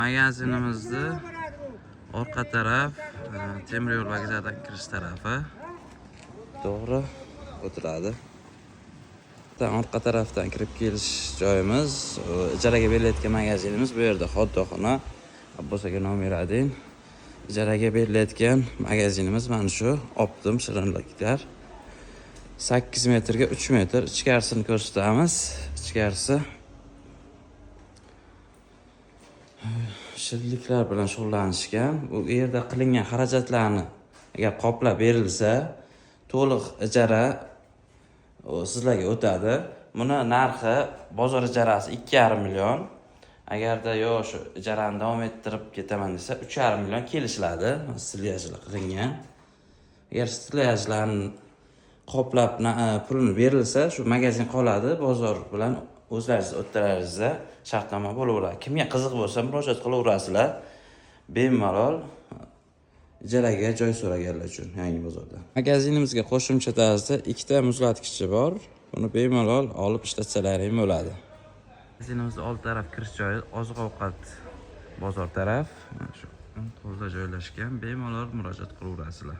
Magazinimizni orqa taraf temir yo'l vokzalidan kirish tarafi. To'g'ri o'tiladi. Orqa tarafdan kirib kelish joyimiz, ijaraga berilayotgan magazinimiz bu yerda xoddoxona. Abbos aka nomer adin. Ijaraga berilayotgan magazinimiz mana shu Optim shirinliklar. 8 metrga 3 metr ichkarisini ko'rsatamiz. Ichkarisi shirinliklar bilan shug'ullanishgan. Bu yerda qilingan xarajatlarni agar qoplab berilsa, to'liq ijara sizlarga o'tadi. Buni narxi bozor ijarasi 2,5 million. Agarda yo'q shu ijarani davom ettirib ketaman desa 3,5 million kelishiladi. Stilyajlar qilingan. Agar stilyajlarni qoplab pulini berilsa, shu magazin qoladi. Bozor bilan o'zlaringiz o'ttiraringizda shartnoma bo'laveradi. Kimga qiziq bo'lsa, murojaat qilaverasizlar. Bemalol ijaraga joy so'raganlar uchun yangi bozorda. Magazinimizga qo'shimcha tarzda 2 ta muzlatkichi bor. Buni bemalol olib ishlatsalaring bo'ladi. Magazinimizning old taraf kirish joyi oziq-ovqat bozor taraf. Mana shu qo'lda joylashgan. Bemalol murojaat qilaverasizlar.